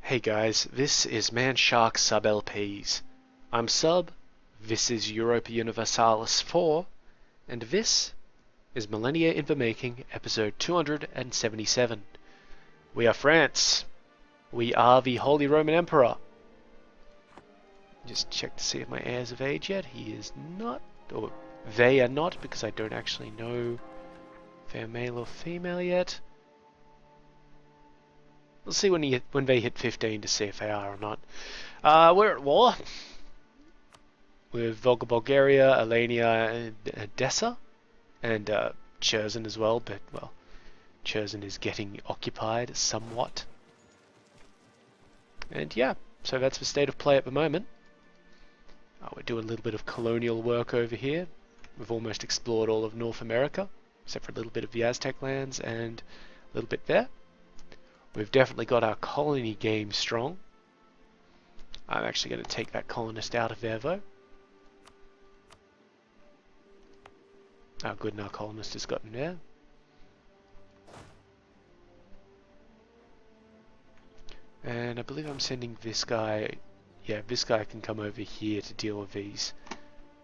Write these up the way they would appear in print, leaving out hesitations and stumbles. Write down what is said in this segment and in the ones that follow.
Hey guys, this is Man Shark Sub LPs. I'm Sub, this is Europa Universalis IV, and this is Millennia in the Making, episode 277. We are France. We are the Holy Roman Emperor. Just check to see if my heir's of age yet. He is not, or they are not, because I don't actually know if they're male or female yet. We'll see when they hit 15 to see if they are or not. We're at war with Volga, Bulgaria, Alania, Edessa, and Cherson as well. But well, Cherson is getting occupied somewhat. And yeah, so that's the state of play at the moment. We're doing a little bit of colonial work over here. We've almost explored all of North America, except for a little bit of the Aztec lands and a little bit there. We've definitely got our colony game strong. I'm actually going to take that colonist out of there though. How good and our colonist has gotten there. And I believe I'm sending this guy, yeah, this guy can come over here to deal with these.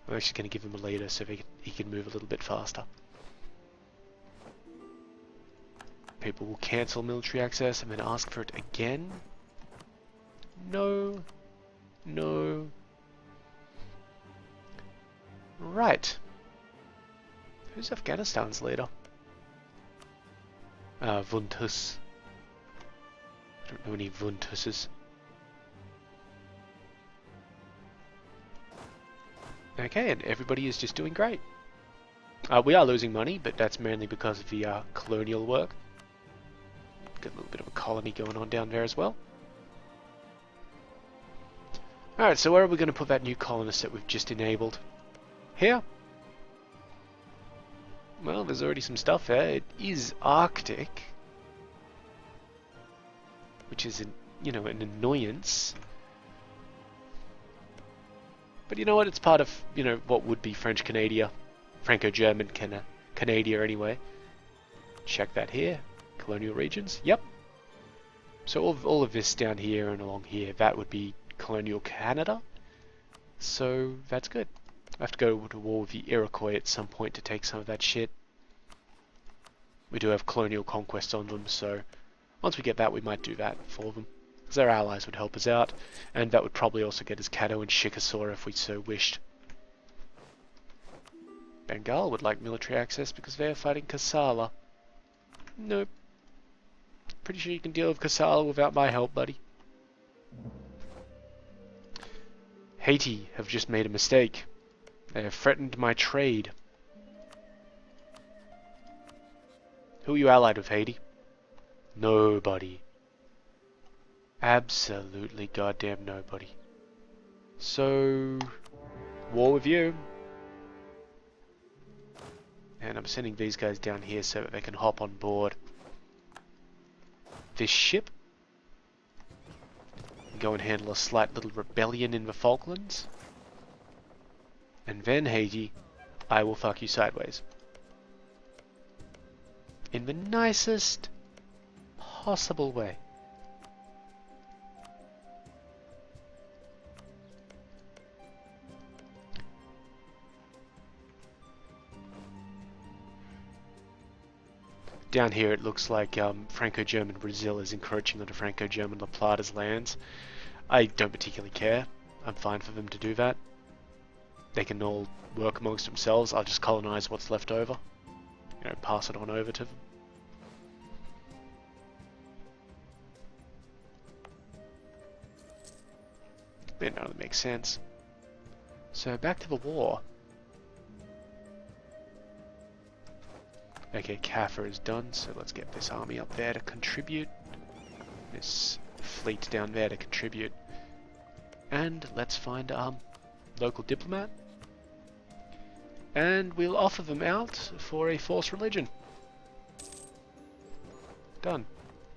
I'm actually going to give him a leader so he can move a little bit faster. People will cancel military access and then ask for it again. No. No. Right. Who's Afghanistan's leader? Vuntus. I don't know any Vuntuses. Okay, and everybody is just doing great. We are losing money, but that's mainly because of the colonial work. Got a little bit of a colony going on down there as well. Alright, so where are we going to put that new colonist that we've just enabled? Here? Well, there's already some stuff there. It is Arctic, which is, an annoyance. But you know what? It's part of, what would be French Canada, Franco-German Canada anyway. Check that here. Colonial regions, yep. So all of this down here and along here, that would be colonial Canada. So that's good. I have to go to war with the Iroquois at some point to take some of that shit. We do have colonial conquest on them, so once we get that, we might do that for them. Because our allies would help us out, and that would probably also get us Caddo and Chickasaw if we so wished. Bengal would like military access because they are fighting Kassala. Nope. Pretty sure you can deal with Kassala without my help, buddy. Haiti have just made a mistake. They have threatened my trade. Who are you allied with, Haiti? Nobody. Absolutely goddamn nobody. So, war with you. And I'm sending these guys down here so that they can hop on board this ship. Go and handle a slight little rebellion in the Falklands. And then, Haiti, I will fuck you sideways. In the nicest possible way. Down here it looks like Franco-German Brazil is encroaching onto Franco-German La Plata's lands. I don't particularly care. I'm fine for them to do that. They can all work amongst themselves. I'll just colonize what's left over. Pass it on over to them. But none of it makes sense. So back to the war. Okay, Kaffa is done, so let's get this army up there to contribute. This fleet down there to contribute. And let's find a local diplomat. And we'll offer them out for a forced religion. Done.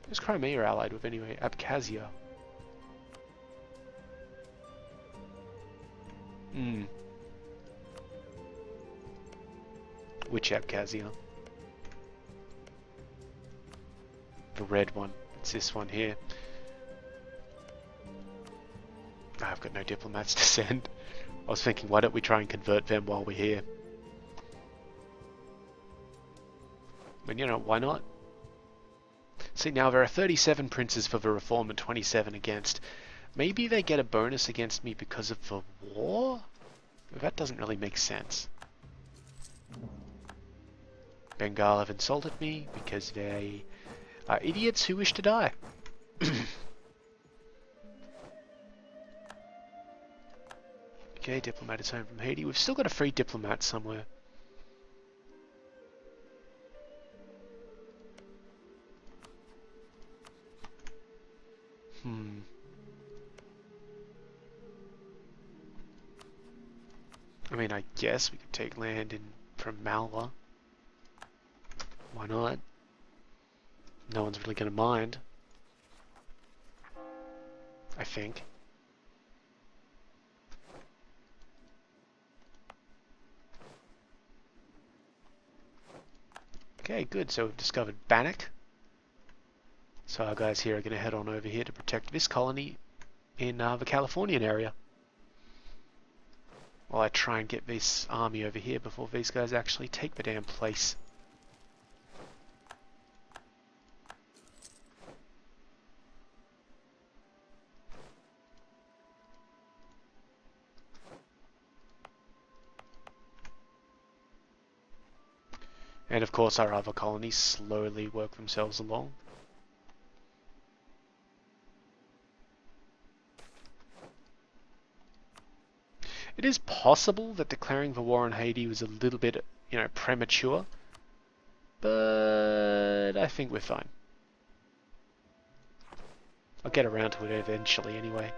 Who's Crimea allied with anyway? Abkhazia. Which Abkhazia? The red one. It's this one here. I've got no diplomats to send. I was thinking, why don't we try and convert them while we're here? But you know, why not? See, now there are 37 princes for the reform and 27 against. Maybe they get a bonus against me because of the war? That doesn't really make sense. Bengal have insulted me because they are idiots who wish to die. Okay, diplomat is home from Haiti. We've still got a free diplomat somewhere. I mean, I guess we could take land in from Malwa. Why not? No one's really going to mind. I think. Okay, good. So we've discovered Bannock. So our guys here are going to head on over here to protect this colony in the Californian area. While I try and get this army over here before these guys actually take the damn place. And of course our other colonies slowly work themselves along. It is possible that declaring the war on Haiti was a little bit, you know, premature, but I think we're fine. I'll get around to it eventually anyway.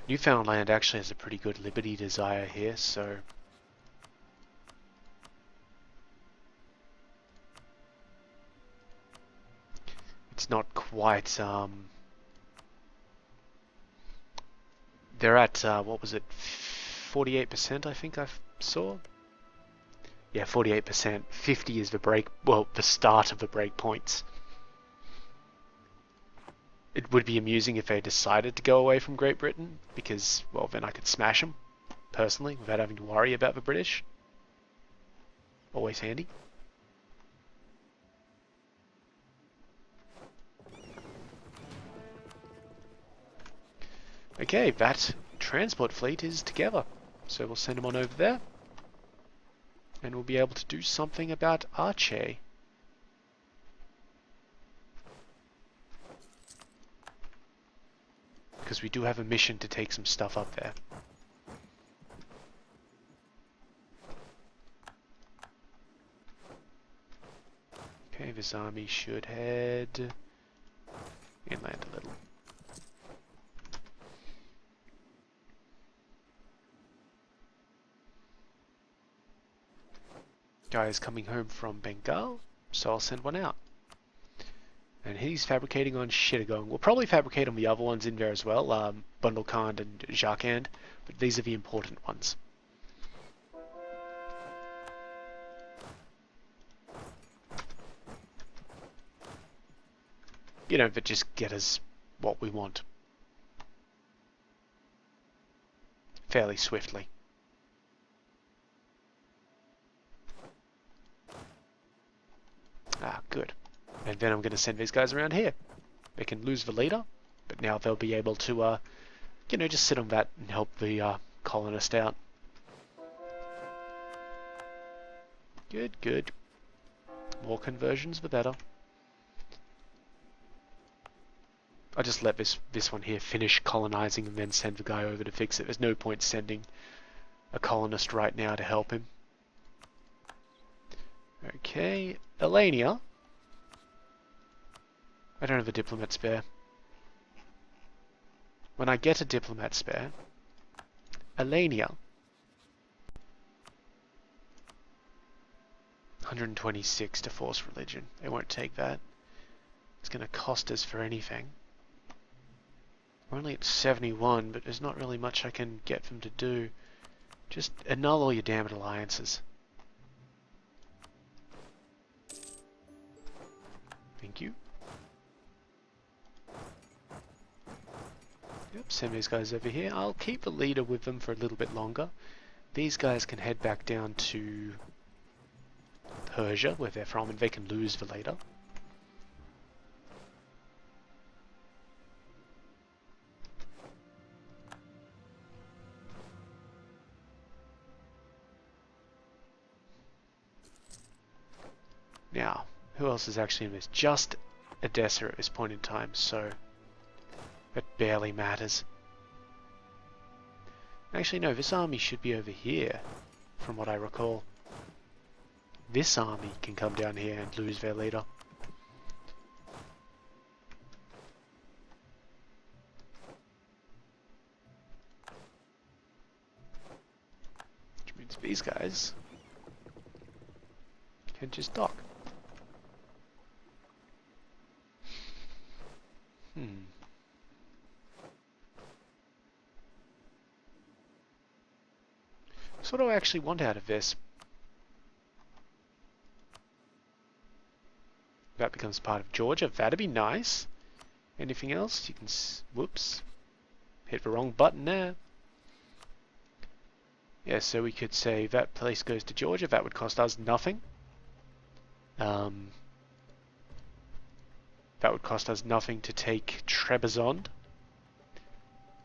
Newfoundland actually has a pretty good liberty desire here, so it's not quite, they're at, what was it, 48% I think I saw? Yeah, 48%. 50 is the the start of the break points. It would be amusing if they decided to go away from Great Britain, because, well, then I could smash them, personally, without having to worry about the British. Always handy. Okay, that transport fleet is together, so we'll send them on over there, and we'll be able to do something about Aceh. Because we do have a mission to take some stuff up there. Okay, this army should head inland a little. Guy is coming home from Bengal, so I'll send one out. And he's fabricating on Chittagong. We'll probably fabricate on the other ones in there as well, Bundelkhand and Jharkhand, but these are the important ones. You know, that just get us what we want. Fairly swiftly. Ah, good. And then I'm going to send these guys around here. They can lose the leader, but now they'll be able to, you know, just sit on that and help the colonist out. Good, good. More conversions, the better. I just let this one here finish colonizing and then send the guy over to fix it. There's no point sending a colonist right now to help him. Okay, Millennia. I don't have a diplomat spare. When I get a diplomat spare, Millennia, 126 to force religion. They won't take that. it's going to cost us for anything. We're only at 71, but there's not really much I can get them to do. Just annul all your damned alliances. Thank you. Yep, send these guys over here. I'll keep the leader with them for a little bit longer. These guys can head back down to Persia, where they're from, and they can lose the later. Now, who else is actually in this? Just Edessa at this point in time, so it barely matters. Actually, no, this army should be over here, from what I recall. This army can come down here and lose their leader. Which means these guys can just dock. So what do I actually want out of this? That becomes part of Georgia. That'd be nice. Anything else? You can... whoops. Hit the wrong button there. Yeah, so we could say that place goes to Georgia. That would cost us nothing. That would cost us nothing to take Trebizond.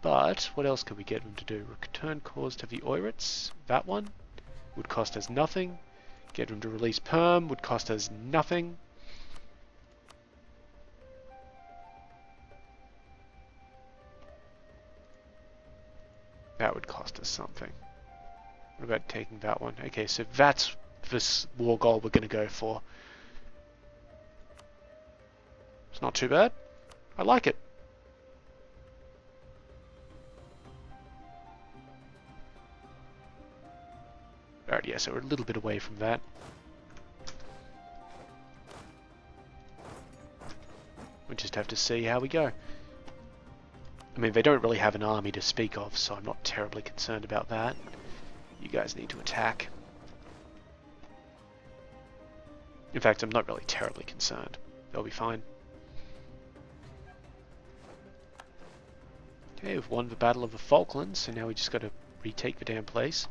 But what else could we get them to do? Return cause to the Oirits. That one would cost us nothing. Get them to release Perm would cost us nothing. That would cost us something. What about taking that one? Okay, so that's this war goal we're going to go for. It's not too bad. I like it. Alright, yeah, so we're a little bit away from that. We just have to see how we go. I mean, they don't really have an army to speak of, so I'm not terribly concerned about that. You guys need to attack. In fact, I'm not really terribly concerned. They'll be fine. Okay, we've won the Battle of the Falklands, so now we just got to retake the damn place.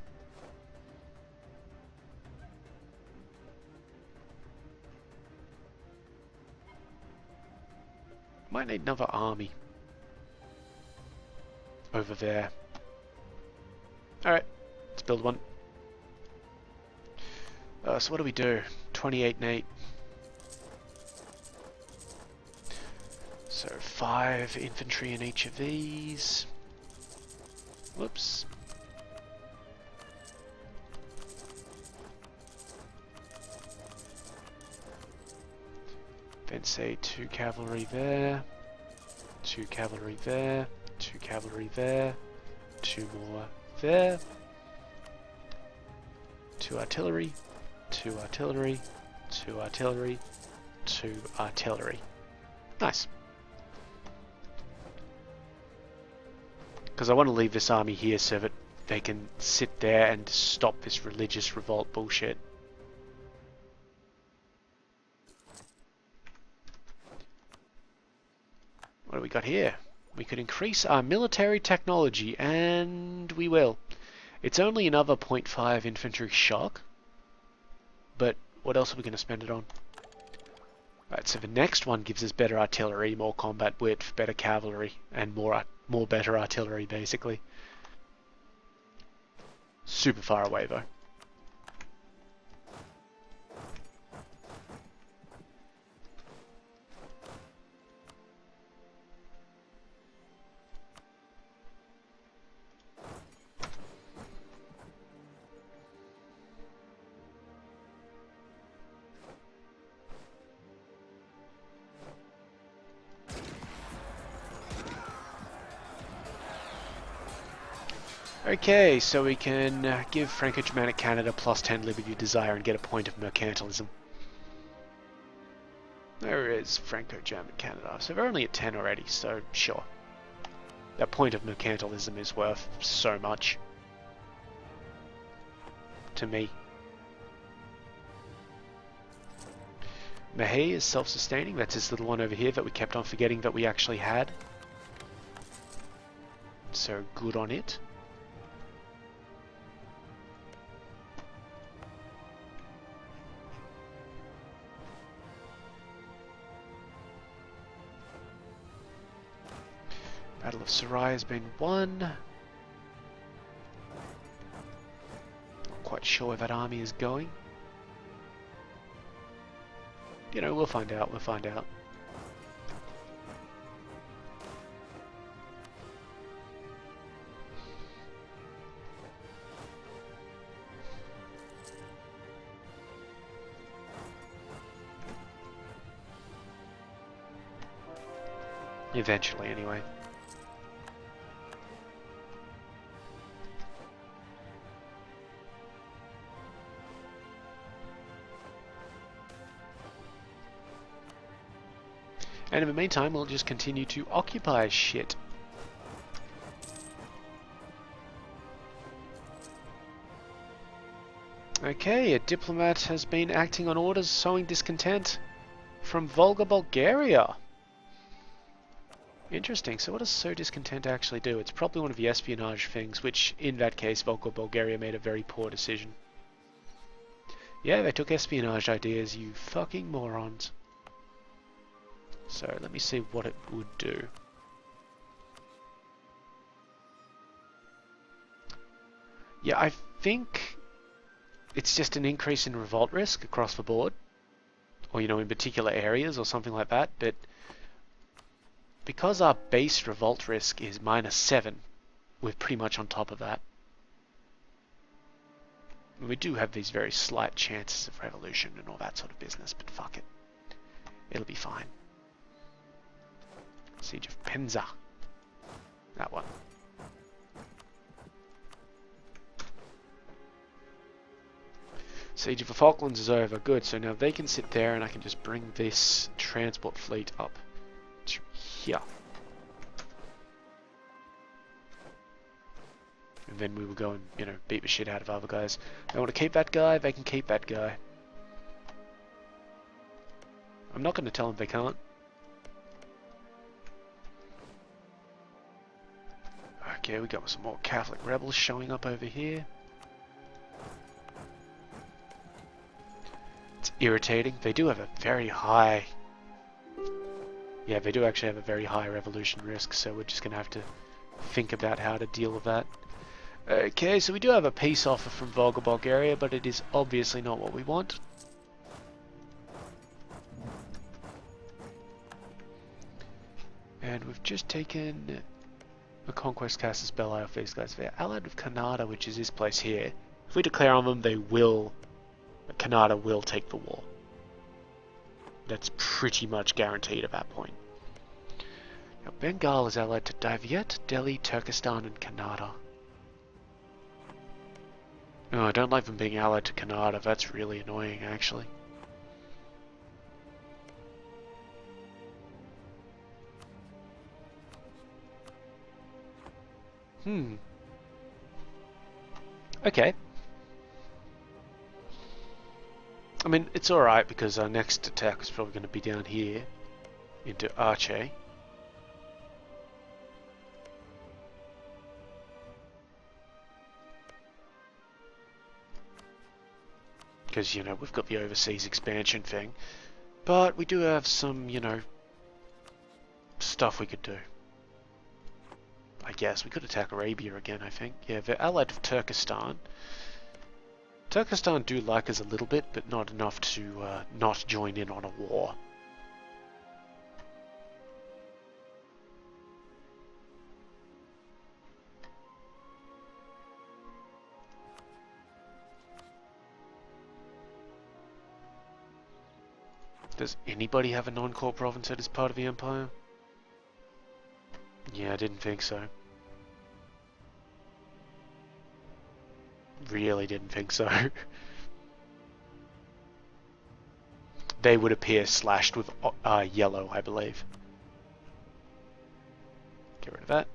Might need another army over there. Alright, let's build one. So what do we do? 28 and 8. So 5 infantry in each of these. Whoops. Then say 2 cavalry there, 2 cavalry there, 2 cavalry there, 2 more there, 2 artillery, 2 artillery, 2 artillery, 2 artillery. Nice. Because I want to leave this army here so that they can sit there and stop this religious revolt bullshit. What do we got here? We could increase our military technology, and we will. It's only another 0.5 infantry shock, but what else are we going to spend it on? Right, so the next one gives us better artillery, more combat width, better cavalry, and more better artillery, basically. Super far away, though. Okay, so we can give Franco-Germanic Canada +10 liberty of desire and get a point of mercantilism. There is Franco-German Canada. So we're only at 10 already, so sure. That point of mercantilism is worth so much. To me. Mahé is self-sustaining. That's this little one over here that we kept on forgetting that we actually had. So good on it. Battle of Sarai has been won. Not quite sure where that army is going. You know, we'll find out, we'll find out. Eventually, anyway. And in the meantime, we'll just continue to occupy shit. Okay, a diplomat has been acting on orders sowing discontent from Volga, Bulgaria. Interesting. So what does sow discontent actually do? It's probably one of the espionage things, which in that case, Volga, Bulgaria made a very poor decision. Yeah, they took espionage ideas, you fucking morons. So let me see what it would do. Yeah, I think it's just an increase in revolt risk across the board. Or, you know, in particular areas or something like that. But because our base revolt risk is -7, we're pretty much on top of that. We do have these very slight chances of revolution and all that sort of business, but fuck it. It'll be fine. Siege of Penza. That one. Siege of the Falklands is over. Good. So now they can sit there and I can just bring this transport fleet up to here. And then we will go and, you know, beat the shit out of other guys. They want to keep that guy, they can keep that guy. I'm not going to tell them they can't. Okay, we got some more Catholic rebels showing up over here. It's irritating. They do have a very high... Yeah, they do actually have a very high revolution risk, so we're just going to have to think about how to deal with that. Okay, so we do have a peace offer from Volga, Bulgaria, but it is obviously not what we want. And we've just taken a conquest casus belli off these guys. They're allied with Canada, which is this place here. If we declare on them, they will... Canada will take the war. That's pretty much guaranteed at that point. Now, Bengal is allied to Daviet, Delhi, Turkestan, and Kannada. Oh, I don't like them being allied to Kannada. That's really annoying, actually. Okay. I mean, it's alright because our next attack is probably going to be down here into Aceh. Because, you know, we've got the overseas expansion thing. But we do have some, you know, stuff we could do. I guess we could attack Arabia again, I think. Yeah, they're allied with Turkestan. Turkestan do like us a little bit, but not enough to not join in on a war. Does anybody have a non-core province that is part of the empire? Yeah, I didn't think so. Really didn't think so. they would appear slashed with yellow, I believe. Get rid of that.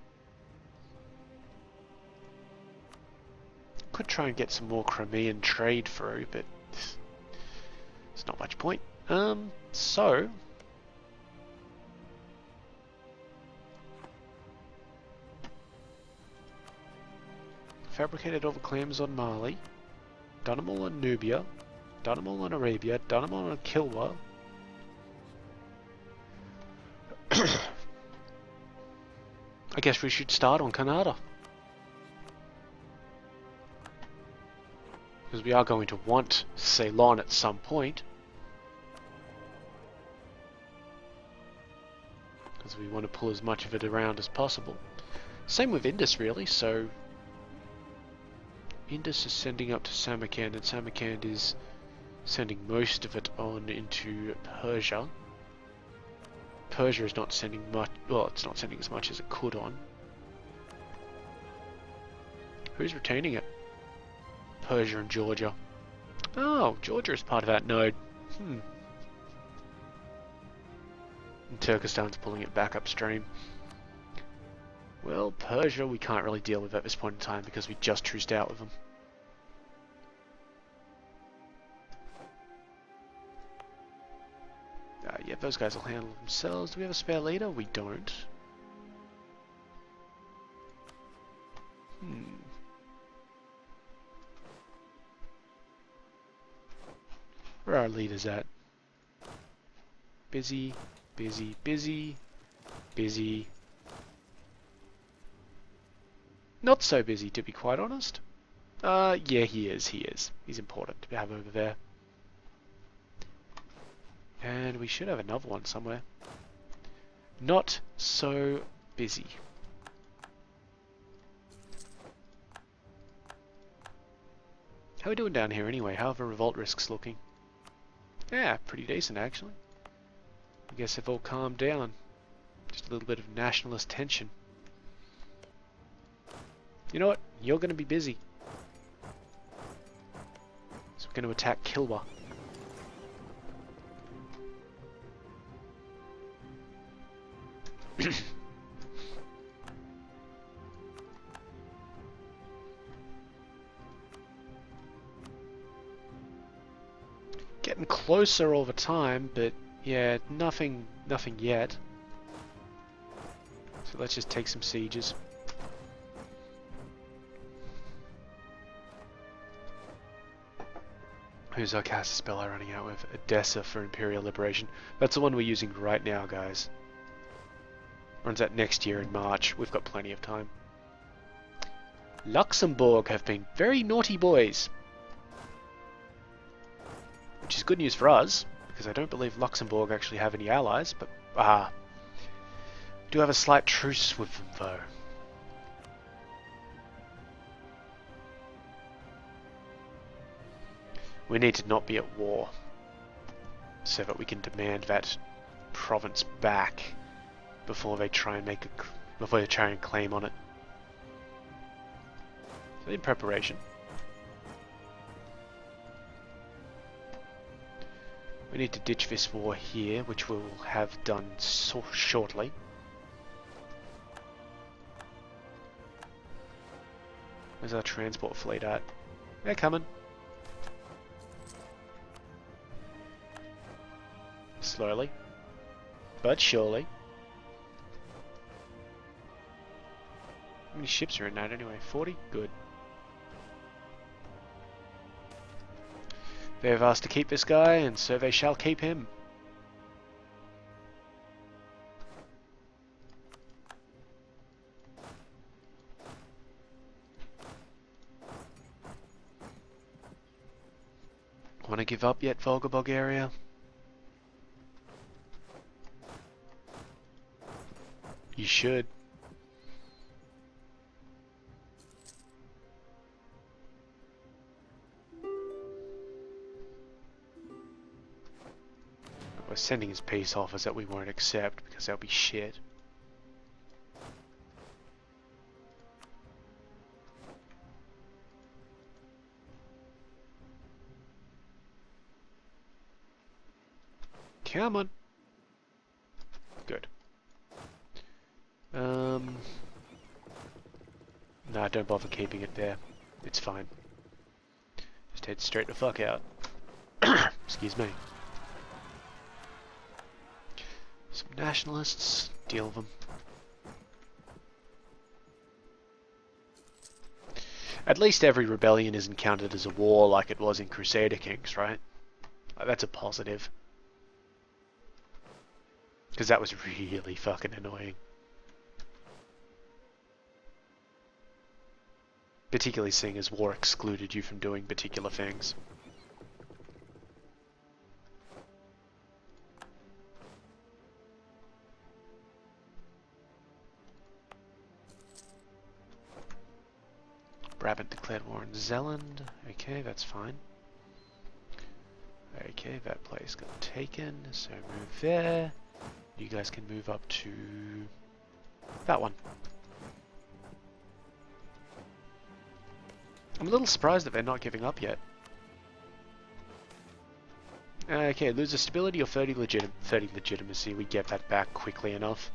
Could try and get some more Crimean trade through, but there's not much point. So fabricated all the claims on Mali, done them all on Nubia, done them all on Arabia, done them all on Kilwa. I guess we should start on Canada. Because we are going to want Ceylon at some point. Because we want to pull as much of it around as possible. Same with Indus, really, so Indus is sending up to Samarkand, and Samarkand is sending most of it on into Persia. Persia is not sending much, well, it's not sending as much as it could on. Who's retaining it? Persia and Georgia. Oh, Georgia is part of that node. And Turkestan's pulling it back upstream. Well, Persia we can't really deal with at this point in time because we just truced out with them. Yeah, those guys will handle themselves. Do we have a spare leader? We don't. Where are our leaders at? Busy, busy, busy, busy. Not so busy, to be quite honest. Yeah, he is. He's important to have over there. And we should have another one somewhere. Not so busy. How are we doing down here anyway? How are the revolt risks looking? Yeah, pretty decent actually. I guess they've all calmed down. Just a little bit of nationalist tension. You know what? You're going to be busy. So we're going to attack Kilwa. Getting closer all the time, but yeah, nothing yet. So let's just take some sieges. Who's our caster spell I'm running out with? Edessa for Imperial Liberation. That's the one we're using right now, guys. Runs out next year in March. We've got plenty of time. Luxembourg have been very naughty boys. Which is good news for us, because I don't believe Luxembourg actually have any allies, but do have a slight truce with them though. We need to not be at war, so that we can demand that province back before they try and claim on it. So in preparation. We need to ditch this war here, which we'll have done shortly. Where's our transport fleet at? They're coming. Slowly, but surely. How many ships are in that anyway? 40? Good. They have asked to keep this guy, and so they shall keep him. Want to give up yet, Volga, Bulgaria? You should. We're sending his peace offers that we won't accept because they'll be shit. Come on. Good. No, don't bother keeping it there. It's fine. Just head straight the fuck out. Excuse me. Some nationalists. Deal with them. At least every rebellion isn't counted as a war like it was in Crusader Kings, right? That's a positive. Because that was really fucking annoying. Particularly seeing as war excluded you from doing particular things. Brabant declared war on Zeeland. Okay, that's fine. Okay, that place got taken, so move there. You guys can move up to that one. I'm a little surprised that they're not giving up yet. Okay, lose a stability or 30 legitimacy. We get that back quickly enough.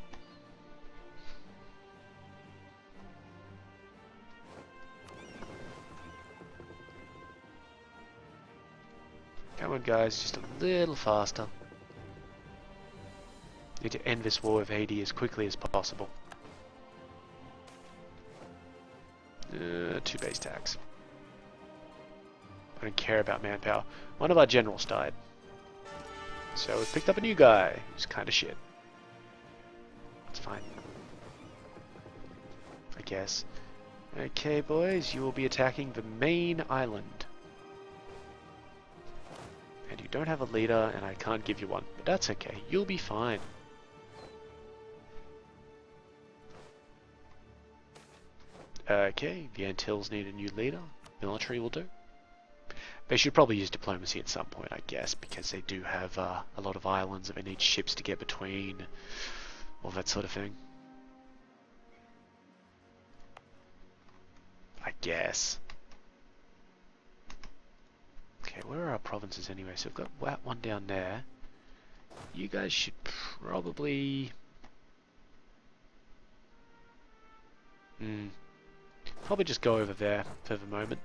Come on guys, just a little faster. Need to end this war with Haiti as quickly as possible. 2 base tags. I don't care about manpower. One of our generals died. So we've picked up a new guy who's kind of shit. It's fine. I guess. Okay boys, you will be attacking the main island. And you don't have a leader and I can't give you one. But that's okay, you'll be fine. Okay, the Antilles need a new leader. Military will do. They should probably use diplomacy at some point, I guess, because they do have a lot of islands that they need ships to get between, all that sort of thing. I guess. Okay, where are our provinces anyway? So we've got that one down there. You guys should probably... probably just go over there for the moment.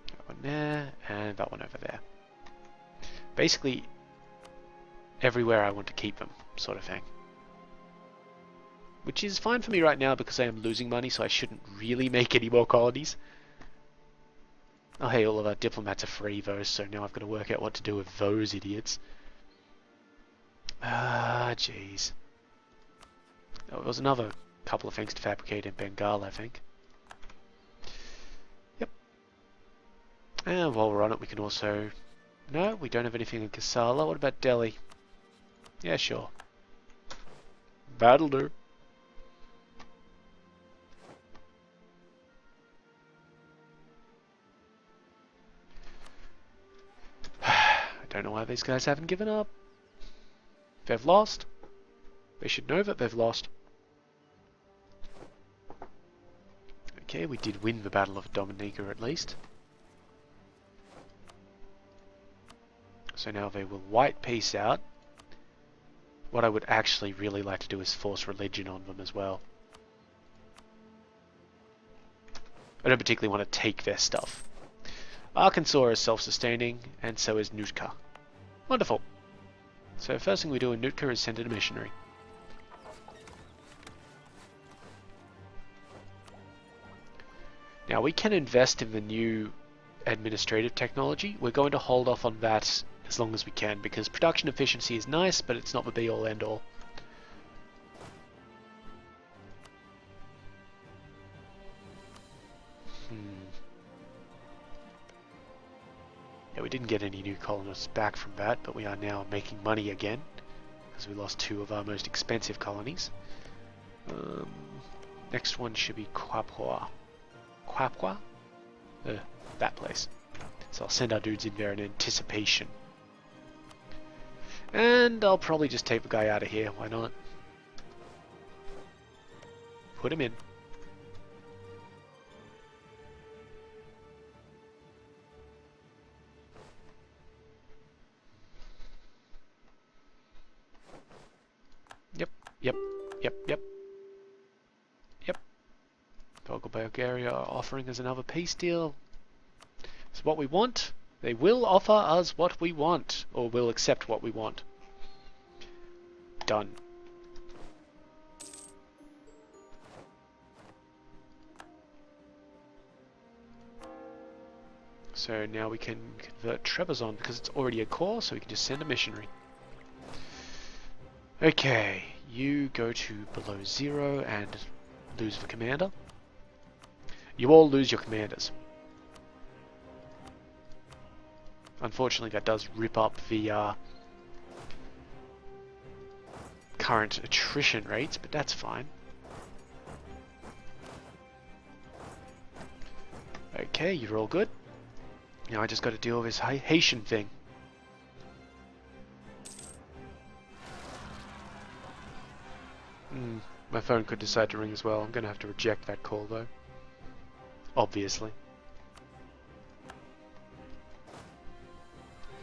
That one there, and that one over there. Basically, everywhere I want to keep them, sort of thing. Which is fine for me right now because I am losing money, so I shouldn't really make any more colonies. Oh hey, all of our diplomats are free though, so now I've got to work out what to do with those idiots. Ah, jeez. Oh, there was another couple of things to fabricate in Bengal, I think. Yep. And while we're on it, we can also... No, we don't have anything in Kassala. What about Delhi? Yeah, sure. That'll do. I don't know why these guys haven't given up. They've lost. They should know that they've lost. Okay, we did win the Battle of Dominica at least. So now they will white peace out. What I would actually really like to do is force religion on them as well. I don't particularly want to take their stuff. Arkansas is self-sustaining, and so is Nootka. Wonderful. So first thing we do in Nootka is send in a missionary. Now we can invest in the new administrative technology. We're going to hold off on that as long as we can because production efficiency is nice, but it's not the be-all end-all. Yeah, we didn't get any new colonists back from that, but we are now making money again because we lost 2 of our most expensive colonies. Next one should be Quapua. Quapua? That place. So I'll send our dudes in there in anticipation. And I'll probably just take the guy out of here, why not? Put him in. Yep, yep, yep, yep. Bulgaria are offering us another peace deal. It's what we want. They will offer us what we want, or will accept what we want. Done. So now we can convert Trebizond because it's already a core, so we can just send a missionary. Okay, you go to below 0 and lose the commander. You all lose your commanders. Unfortunately, that does rip up the current attrition rates, but that's fine. Okay, you're all good. Now I just got to deal with this Haitian thing. My phone could decide to ring as well. I'm going to have to reject that call though. Obviously.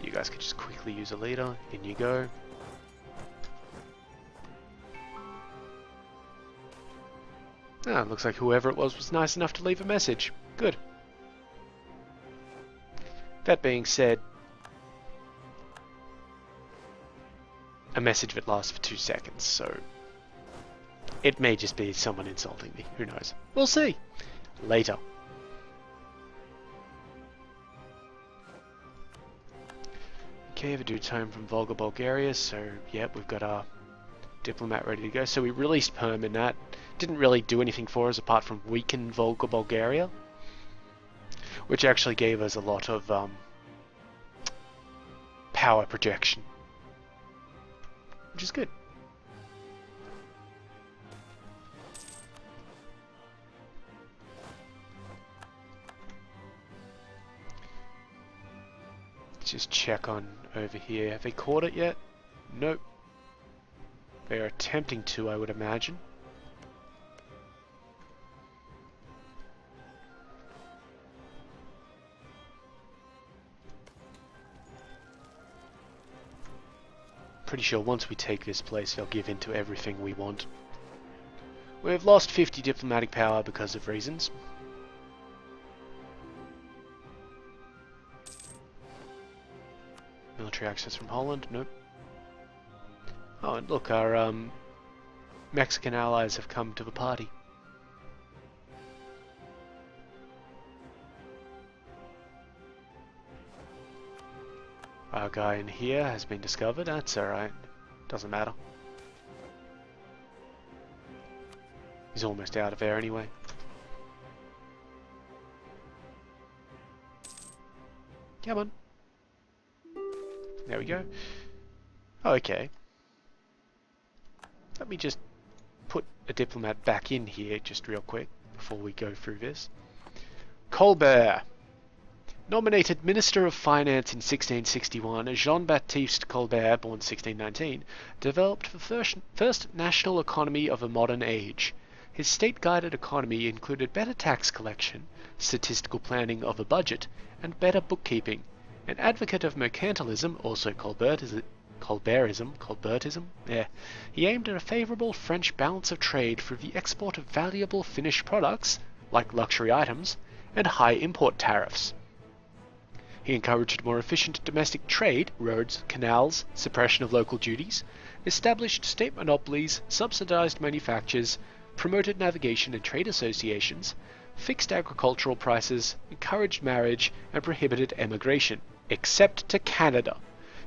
You guys could just quickly use a leader. In you go. Ah, looks like whoever it was nice enough to leave a message. Good. That being said, a message that lasts for 2 seconds, so it may just be someone insulting me. Who knows? We'll see. Later. Okay, the dude's home from Volga, Bulgaria, so yeah, we've got our diplomat ready to go. So we released Perm in that. Didn't really do anything for us apart from weaken Volga, Bulgaria, which actually gave us a lot of power projection, which is good. Let's just check on over here. Have they caught it yet? Nope. They are attempting to, I would imagine. Pretty sure once we take this place, they'll give in to everything we want. We've lost 50 diplomatic power because of reasons. Military access from Holland? Nope. Oh, and look, our Mexican allies have come to the party. Our guy in here has been discovered. That's alright. Doesn't matter. He's almost out of there anyway. Come on. There we go. Oh, okay. Let me just put a diplomat back in here just real quick before we go through this. Colbert. Nominated Minister of Finance in 1661, Jean-Baptiste Colbert, born 1619, developed the first national economy of a modern age. His state-guided economy included better tax collection, statistical planning of a budget, and better bookkeeping. An advocate of mercantilism, also Colbertism, yeah. He aimed at a favourable French balance of trade through the export of valuable finished products, like luxury items, and high import tariffs. He encouraged more efficient domestic trade, roads, canals, suppression of local duties, established state monopolies, subsidized manufactures, promoted navigation and trade associations, fixed agricultural prices, encouraged marriage, and prohibited emigration, except to Canada.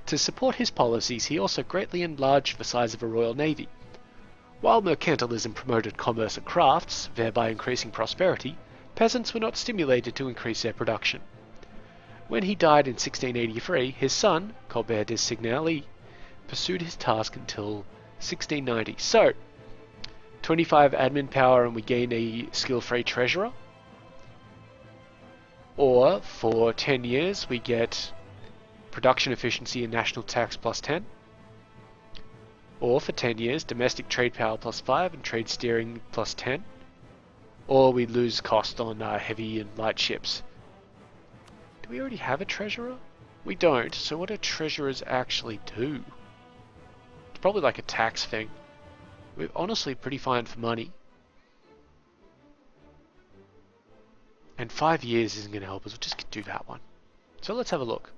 To support his policies, he also greatly enlarged the size of the Royal Navy. While mercantilism promoted commerce and crafts, thereby increasing prosperity, peasants were not stimulated to increase their production. When he died in 1683, his son, Colbert de Signaly, pursued his task until 1690. So, 25 admin power and we gain a skill-free treasurer. Or, for 10 years, we get production efficiency and national tax plus 10. Or, for 10 years, domestic trade power plus 5 and trade steering plus 10. Or we lose cost on heavy and light ships. Do we already have a treasurer? We don't, so what do treasurers actually do? It's probably like a tax thing. We're honestly pretty fine for money. And 5 years isn't going to help us. We'll just do that one. So let's have a look.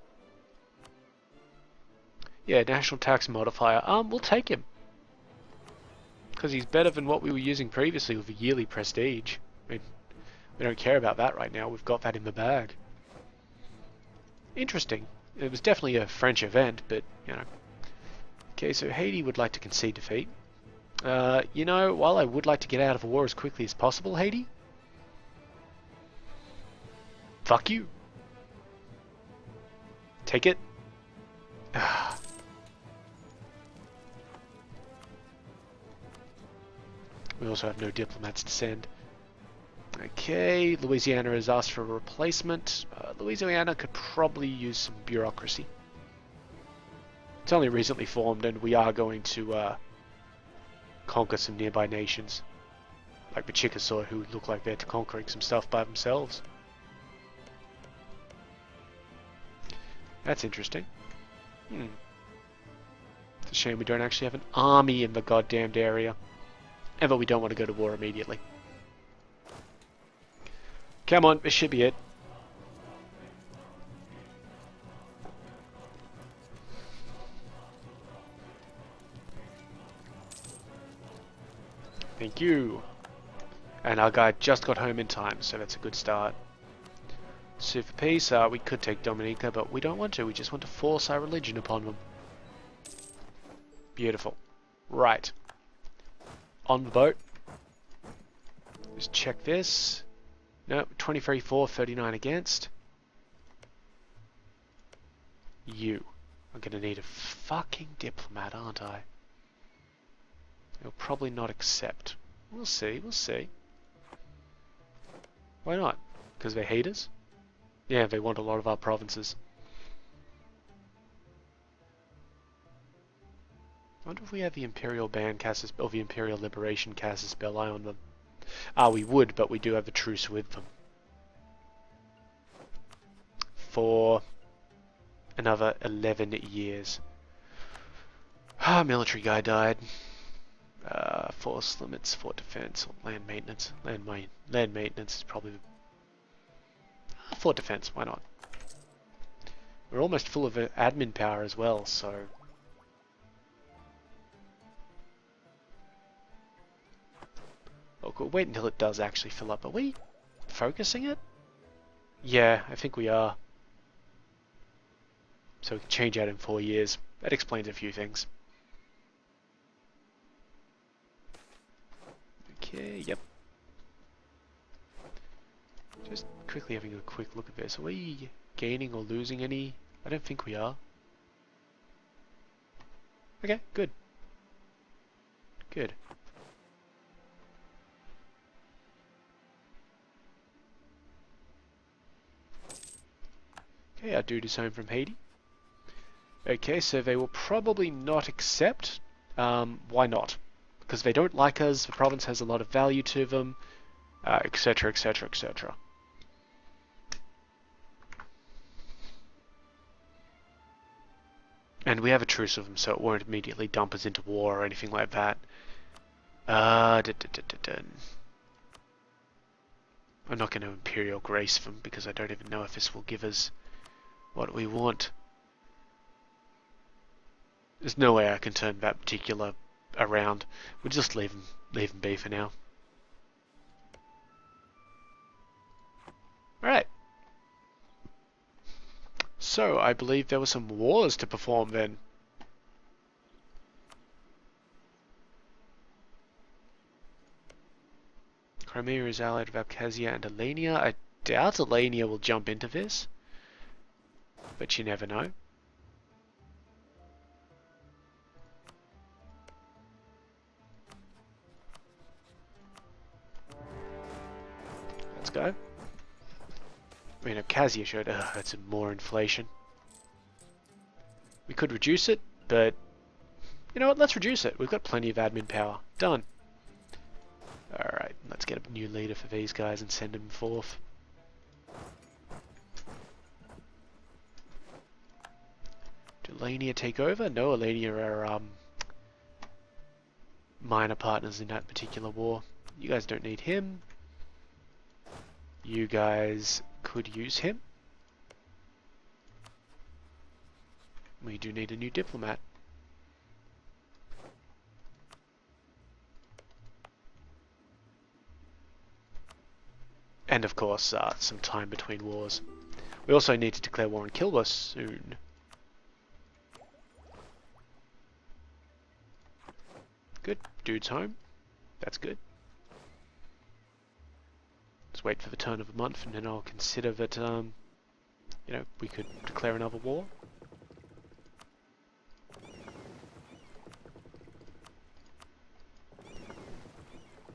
Yeah, national tax modifier. We'll take him. Because he's better than what we were using previously with a yearly prestige. I mean, we don't care about that right now. We've got that in the bag. Interesting. It was definitely a French event, but, you know. Okay, so Haiti would like to concede defeat. You know, while I would like to get out of a war as quickly as possible, Haiti, fuck you. Take it. We also have no diplomats to send. Okay, Louisiana has asked for a replacement. Louisiana could probably use some bureaucracy. It's only recently formed, and we are going to conquer some nearby nations. Like the Chickasaw, who look like they're conquering some stuff by themselves. That's interesting. It's a shame we don't actually have an army in the goddamned area. And but we don't want to go to war immediately. Come on, this should be it. Thank you. And our guy just got home in time, so that's a good start. So for peace, we could take Dominica, but we don't want to. We just want to force our religion upon them. Beautiful. Right. On the boat. Just check this. Nope, 23 for, 39 against. You. I'm gonna need a fucking diplomat, aren't I? They'll probably not accept. We'll see, we'll see. Why not? Because they hate us? Yeah, they want a lot of our provinces. I wonder if we have the Imperial Ban Casus, or the Imperial Liberation Casus Belli on them. We would, but we do have a truce with them. For another 11 years. Military guy died. Force limits, fort defense, or land maintenance. Land maintenance is probably the... fort defense, why not? We're almost full of admin power as well, so... Oh, cool. Wait until it does actually fill up. Are we focusing it? Yeah, I think we are. So we can change out in 4 years. That explains a few things. Okay, yep. Just quickly having a quick look at this. Are we gaining or losing any? I don't think we are. Okay, good. Good. Okay, our dude is home from Haiti. Okay, so they will probably not accept. Why not? Because they don't like us, the province has a lot of value to them, etc, etc, etc. And we have a truce with them, so it won't immediately dump us into war or anything like that. I'm not going to Imperial Grace them, because I don't even know if this will give us what we want. There's no way I can turn that particular around. We'll just leave them be for now. Alright. So, I believe there were some wars to perform then. Crimea is allied with Abkhazia and Alania. I doubt Alania will jump into this. But you never know. Let's go. I mean, Abkhazia showed, that's more inflation. We could reduce it, but you know what, let's reduce it. We've got plenty of admin power. Done. Alright, let's get a new leader for these guys and send them forth. Do Alania take over? No, Alania are minor partners in that particular war. You guys don't need him. You guys could use him. We do need a new diplomat. And of course, some time between wars. We also need to declare war on Kilwa soon. Good. Dude's home. That's good. Let's wait for the turn of the month and then I'll consider that, you know, we could declare another war.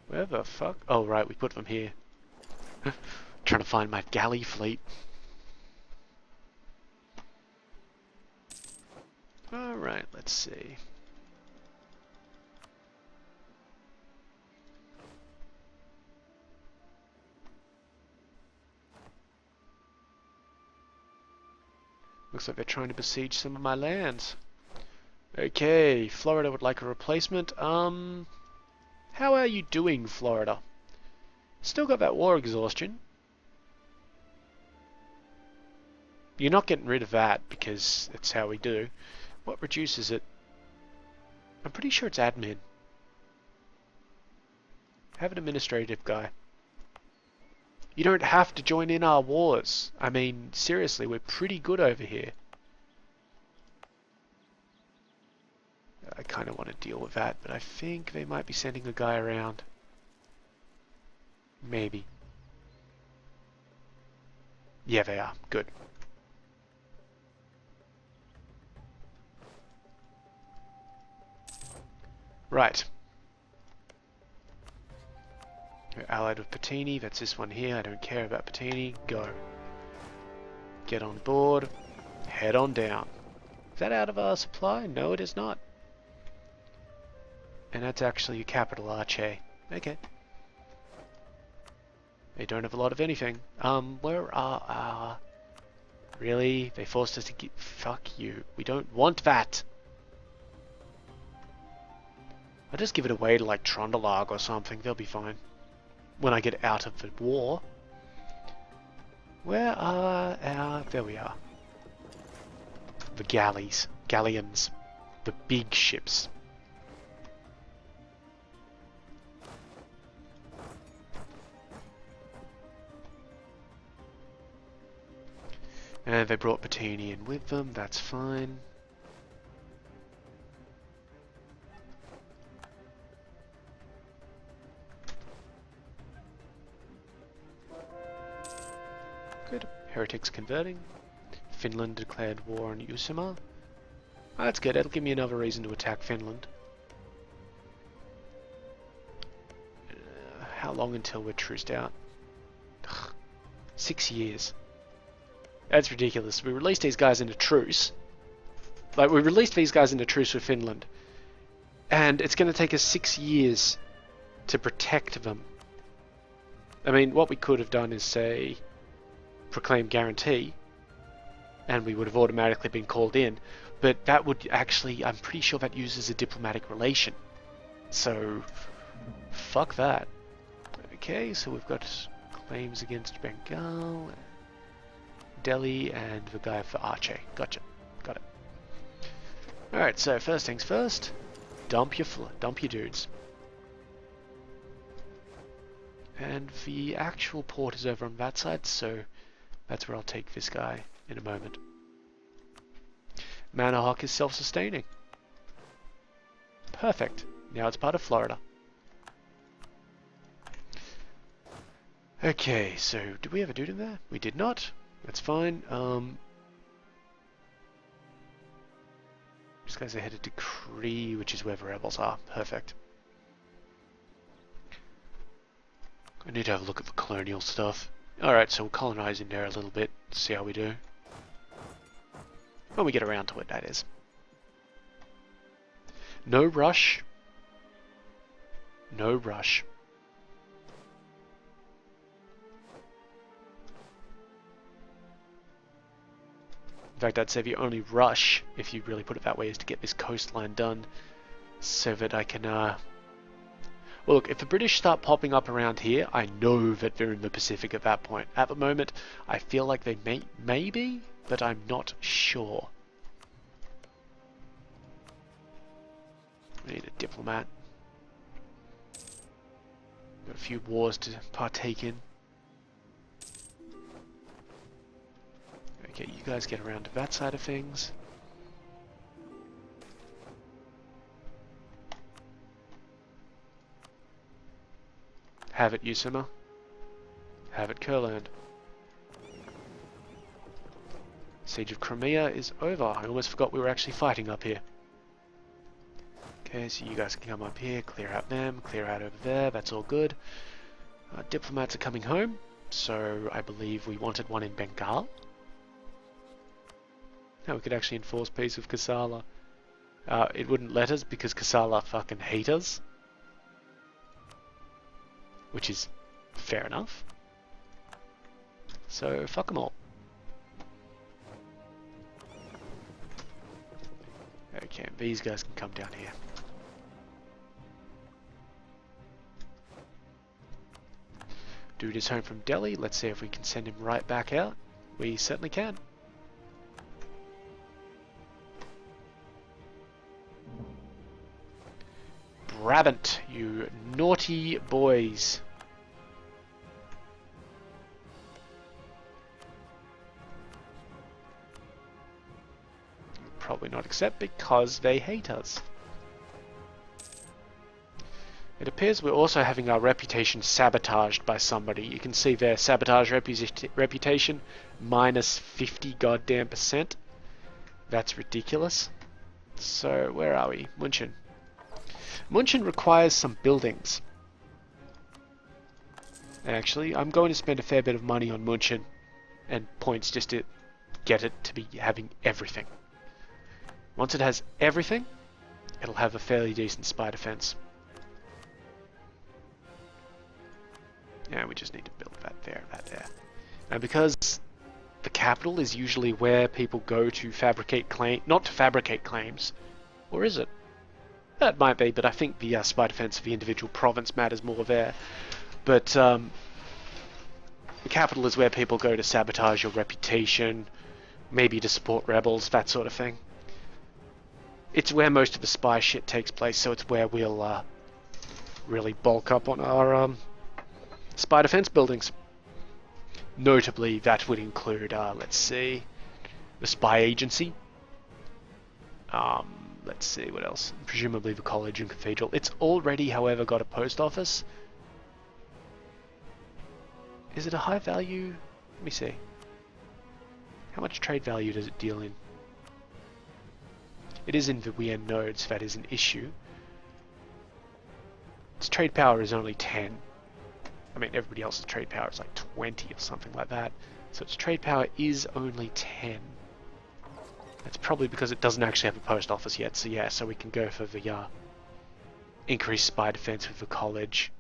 Where the fuck? Oh, right, we put them here. Trying to find my galley fleet. Alright, let's see. Looks like they're trying to besiege some of my lands. Okay, Florida would like a replacement. How are you doing, Florida? Still got that war exhaustion. You're not getting rid of that because it's how we do. What reduces it? I'm pretty sure it's admin. Have an administrative guy. You don't have to join in our wars. I mean, seriously, we're pretty good over here. I kind of want to deal with that, but I think they might be sending a guy around. Maybe. Yeah, they are. Good. Right. We're allied with Patini. That's this one here. I don't care about Patini. Go. Get on board. Head on down. Is that out of our supply? No, it is not. And that's actually a capital Arche. Okay. They don't have a lot of anything. Where are our... Really? They forced us to get... Fuck you. We don't want that! I'll just give it away to like Trondalag or something. They'll be fine. When I get out of the war. Where are our... There we are. The galleys. Galleons. The big ships. And they brought Patini in with them. That's fine. Good. Heretics converting. Finland declared war on Uusimaa. Oh, that's good. That'll give me another reason to attack Finland. How long until we're truced out? Ugh. 6 years. That's ridiculous. We released these guys in a truce. Like, we released these guys in a truce with Finland. And it's going to take us 6 years to protect them. I mean, what we could have done is, say, proclaim guarantee, and we would have automatically been called in. But that would actually, I'm pretty sure that uses a diplomatic relation. So, fuck that. Okay, so we've got claims against Bengal, Delhi, and the guy for Aceh. Gotcha. Got it. Alright, so first things first, dump your dudes. And the actual port is over on that side, so that's where I'll take this guy in a moment. Manahawk is self-sustaining. Perfect. Now it's part of Florida. Okay, so did we have a dude in there? We did not. That's fine. These guys are headed to Cree, which is where the rebels are. Perfect. I need to have a look at the colonial stuff. Alright, so we'll colonize in there a little bit, see how we do. When we get around to it, that is. No rush. No rush. In fact, I'd say the only rush, if you really put it that way, is to get this coastline done so that I can Well, look, if the British start popping up around here, I know that they're in the Pacific at that point. At the moment, I feel like they may be, but I'm not sure. We need a diplomat. Got a few wars to partake in. Okay, you guys get around to that side of things. Have it, Usama. Have it, Kurland. Siege of Crimea is over. I almost forgot we were actually fighting up here. Okay, so you guys can come up here, clear out them, clear out over there, that's all good. Diplomats are coming home, so I believe we wanted one in Bengal. Now we could actually enforce peace with Kassala. It wouldn't let us because Kassala fucking hate us. Which is fair enough. So fuck them all. Okay, these guys can come down here. Dude is home from Delhi. Let's see if we can send him right back out. We certainly can. Brabant, you naughty boys. Probably not accept because they hate us. It appears we're also having our reputation sabotaged by somebody. You can see their sabotage reputation minus 50 goddamn %. That's ridiculous. So where are we? München. München requires some buildings. Actually, I'm going to spend a fair bit of money on München and points just to get it to be having everything. Once it has everything, it'll have a fairly decent spy defense. Yeah, we just need to build that there, that there. Now because the capital is usually where people go to fabricate not to fabricate claims, or is it? That might be, but I think the spy defense of the individual province matters more there. But the capital is where people go to sabotage your reputation, maybe to support rebels, that sort of thing. It's where most of the spy shit takes place, so it's where we'll really bulk up on our spy defense buildings. Notably, that would include, let's see, the spy agency. Let's see, what else? Presumably the college and cathedral. It's already, however, got a post office. Is it a high value? Let me see. How much trade value does it deal in? It is in the Wien nodes, that is an issue. Its trade power is only 10. I mean, everybody else's trade power is like 20 or something like that. So its trade power is only 10. That's probably because it doesn't actually have a post office yet, so yeah, so we can go for the increased spy defense with the college.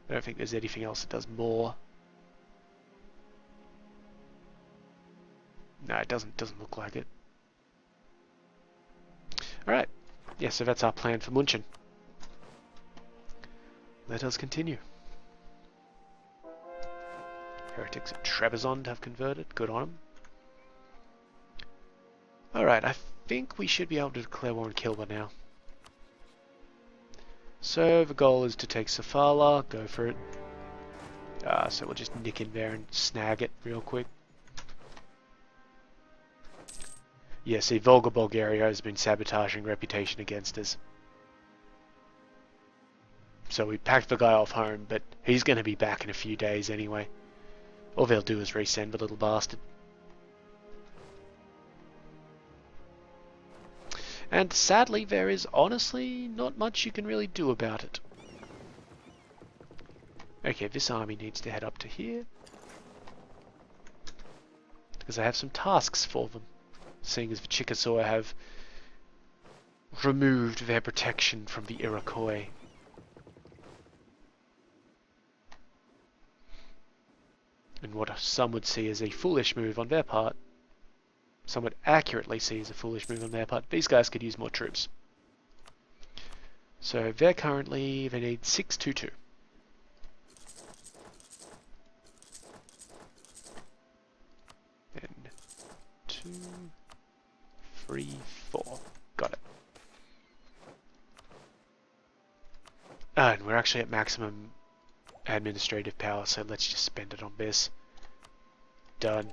I don't think there's anything else that does more. No, it doesn't look like it. Alright, yeah, so that's our plan for München. Let us continue. Heretics of Trebizond have converted, good on them. Alright, I think we should be able to declare war on Kilba now. So the goal is to take Safala, go for it. So we'll just nick in there and snag it real quick. Yeah, see, Volga Bulgaria has been sabotaging reputation against us. So we packed the guy off home, but he's going to be back in a few days anyway. All they'll do is resend the little bastard. And sadly, there is honestly not much you can really do about it. Okay, this army needs to head up to here. Because I have some tasks for them. Seeing as the Chickasaw have removed their protection from the Iroquois. And what some would see as a foolish move on their part, some would accurately see as a foolish move on their part. These guys could use more troops. So they need 622. And 2, 3, 4. Got it. And we're actually at maximum administrative power, so let's just spend it on this. Done.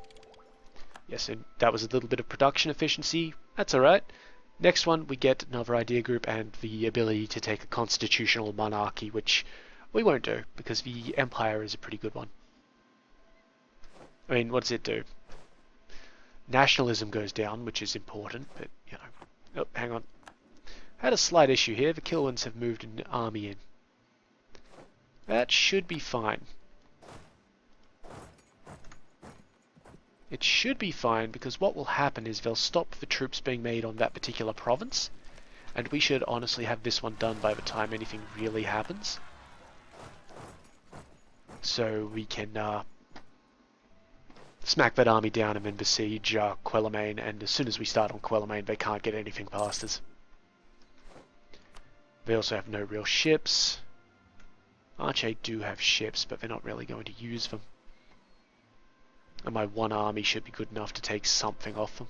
Yes, and that was a little bit of production efficiency. That's alright. Next one, we get another idea group and the ability to take a constitutional monarchy, which we won't do, because the empire is a pretty good one. I mean, what does it do? Nationalism goes down, which is important, but, you know... Oh, hang on. Had a slight issue here. The Kilwins have moved an army in. That should be fine. It should be fine, because what will happen is they'll stop the troops being made on that particular province, and we should honestly have this one done by the time anything really happens. So we can smack that army down and then besiege Quelimane, and as soon as we start on Quelimane, they can't get anything past us. They also have no real ships. Arche do have ships, but they're not really going to use them. And my one army should be good enough to take something off them.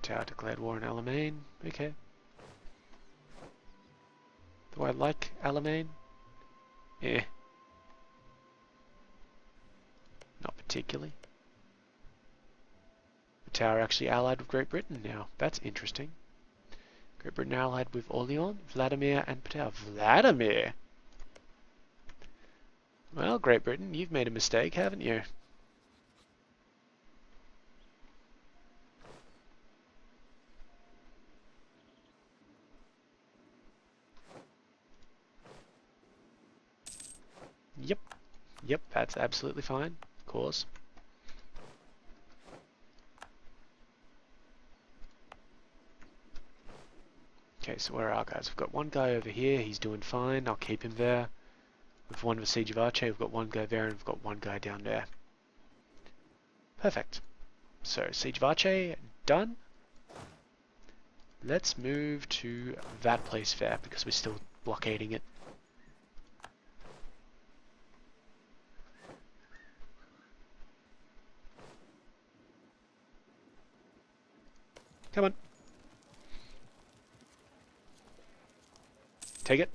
Tower declared war on Alamein. Okay. Do I like Alamein? Eh. Not particularly. The tower actually allied with Great Britain now. That's interesting. Great Britain allied with Orleans, Vladimir, and Patel. Vladimir? Well, Great Britain, you've made a mistake, haven't you? Yep. Yep, that's absolutely fine. Of course. Okay, so where are our guys? We've got one guy over here, he's doing fine, I'll keep him there. We've won the Siege of Arche, we've got one guy there, and we've got one guy down there. Perfect. So, Siege of Arche, done. Let's move to that place there, because we're still blockading it. Come on. Take it.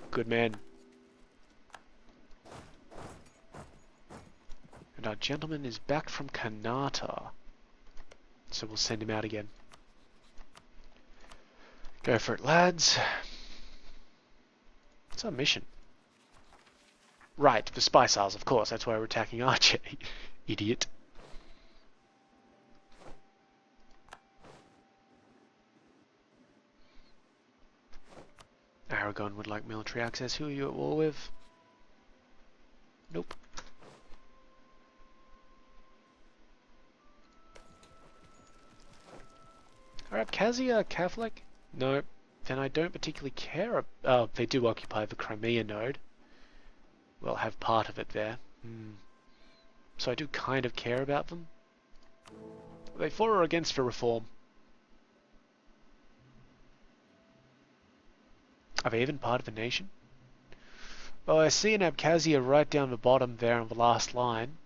Good man. And our gentleman is back from Kanata. So we'll send him out again. Go for it, lads. What's our mission? Right, the Spy Sales, of course. That's why we're attacking Arche. Idiot. Aragon would like military access. Who are you at war with? Nope. Are Abkhazia Catholic? No. Then I don't particularly care. Oh, they do occupy the Crimea node. Well, have part of it there. So I do kind of care about them. Are they for or against for reform? Are they even part of the nation? Well, I see an Abkhazia right down the bottom there on the last line.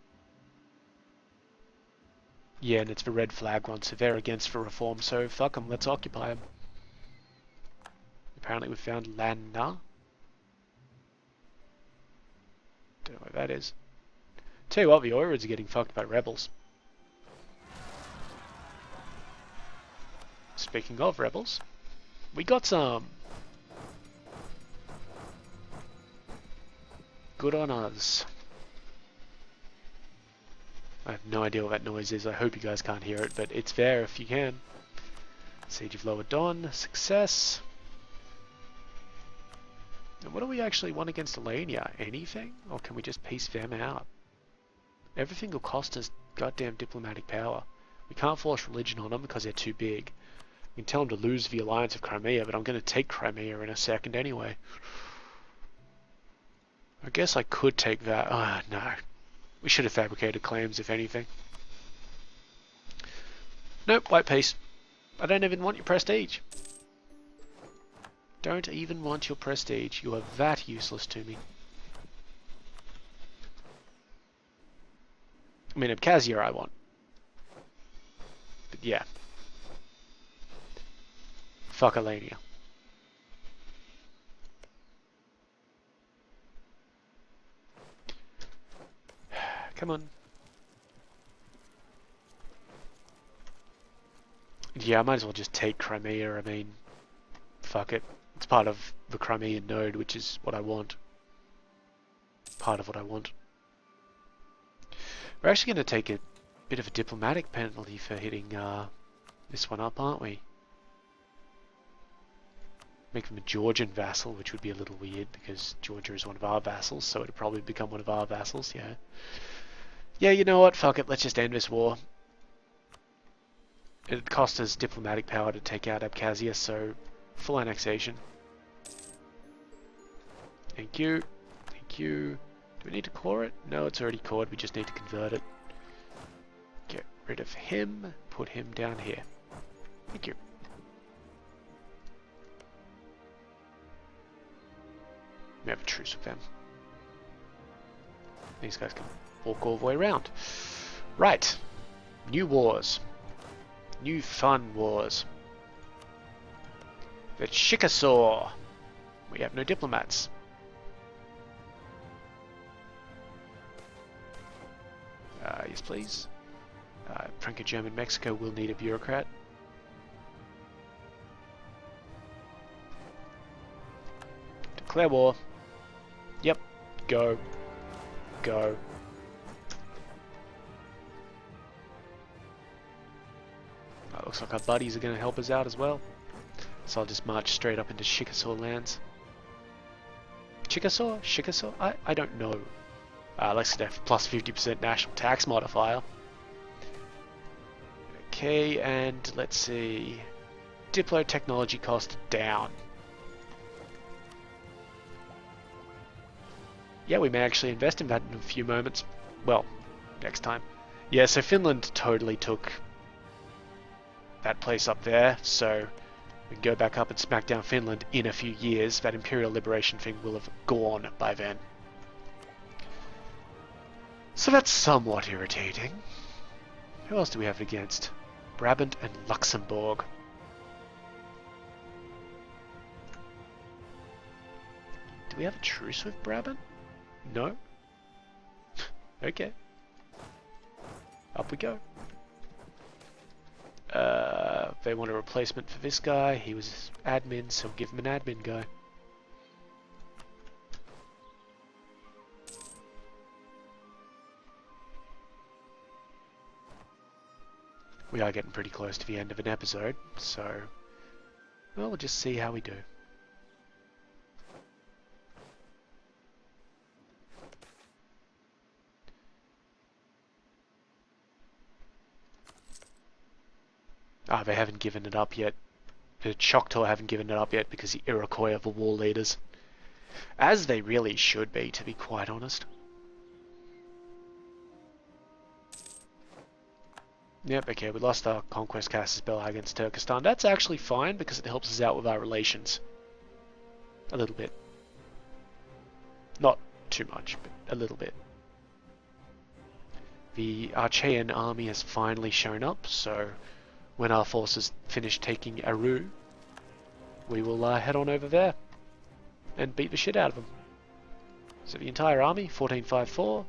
Yeah, and it's the red flag one, so they're against for reform, so fuck them, let's occupy them. Apparently we found Lanna. Don't know what that is. Tell you what, the Oirids are getting fucked by rebels. Speaking of rebels, we got some. Good on us. I have no idea what that noise is. I hope you guys can't hear it, but it's there if you can. Siege of Lower Don, success. And what do we actually want against Millennia? Anything? Or can we just piece them out? Everything will cost us goddamn diplomatic power. We can't force religion on them because they're too big. We can tell them to lose the alliance of Crimea, but I'm going to take Crimea in a second anyway. I guess I could take that. Oh, no. We should have fabricated claims, if anything. Nope, white peace. I don't even want your prestige. Don't even want your prestige. You are that useless to me. I mean, Abkhazia I want. But yeah. Fuck Alania. Come on. Yeah, I might as well just take Crimea. I mean, fuck it. It's part of the Crimean node, which is what I want. Part of what I want. We're actually going to take a bit of a diplomatic penalty for hitting this one up, aren't we? Make them a Georgian vassal, which would be a little weird because Georgia is one of our vassals, so it'd probably become one of our vassals, yeah. Yeah, you know what? Fuck it. Let's just end this war. It cost us diplomatic power to take out Abkhazia, so full annexation. Thank you. Thank you. Do we need to core it? No, it's already cored. We just need to convert it. Get rid of him. Put him down here. Thank you. We have a truce with them. These guys can walk all the way around. Right. New wars. New fun wars. The Chickasaw. We have no diplomats. Yes, please. Franco-German Mexico will need a bureaucrat. Declare war. Yep. Go. Go. Looks like our buddies are going to help us out as well. So I'll just march straight up into Chickasaw lands. Chickasaw? Chickasaw? I don't know. Let's have plus 50% national tax modifier. Okay, and let's see. Diplo technology cost down. Yeah, we may actually invest in that in a few moments. Well, next time. Yeah, so Finland totally took that place up there, so we can go back up and smack down Finland in a few years. That Imperial Liberation thing will have gone by then. So that's somewhat irritating. Who else do we have against? Brabant and Luxembourg. Do we have a truce with Brabant? No? Okay. Up we go. They want a replacement for this guy. He was admin, so give him an admin guy. We are getting pretty close to the end of an episode, so well, we'll just see how we do. They haven't given it up yet. The Choctaw haven't given it up yet because the Iroquois are the war leaders. As they really should be, to be quite honest. Yep, okay, we lost our Conquest Casus Belli against Turkestan. That's actually fine because it helps us out with our relations. A little bit. Not too much, but a little bit. The Archean army has finally shown up, so when our forces finish taking Aru, we will head on over there and beat the shit out of them. So the entire army, 1454?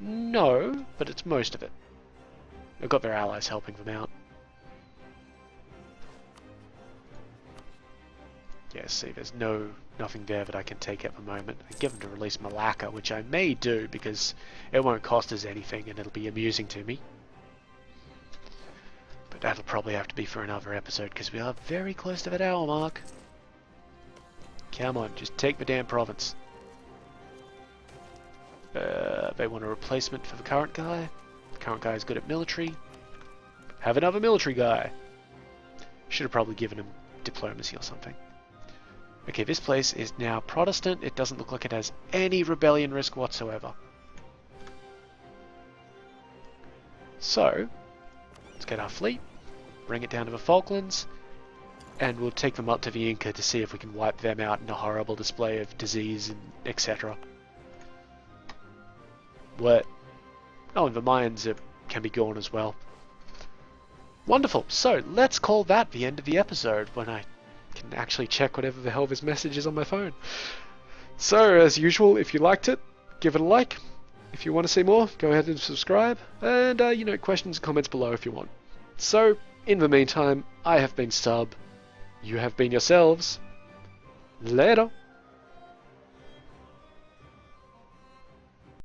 No, but it's most of it. They've got their allies helping them out. Yeah, see, there's nothing there that I can take at the moment. I give them to release Malacca, which I may do because it won't cost us anything and it'll be amusing to me. But that'll probably have to be for another episode because we are very close to that hour mark. Come on, just take the damn province. They want a replacement for the current guy. The current guy is good at military. Have another military guy. Should have probably given him diplomacy or something. Okay, this place is now Protestant. It doesn't look like it has any rebellion risk whatsoever. So, let's get our fleet, bring it down to the Falklands, and we'll take them up to the Inca to see if we can wipe them out in a horrible display of disease and etc. What? Oh, and the Mayans can be gone as well. Wonderful. So let's call that the end of the episode when I can actually check whatever the hell this message is on my phone. So as usual, if you liked it, give it a like. If you want to see more, go ahead and subscribe. And, questions and comments below if you want. So, in the meantime, I have been Sub. You have been yourselves. Later.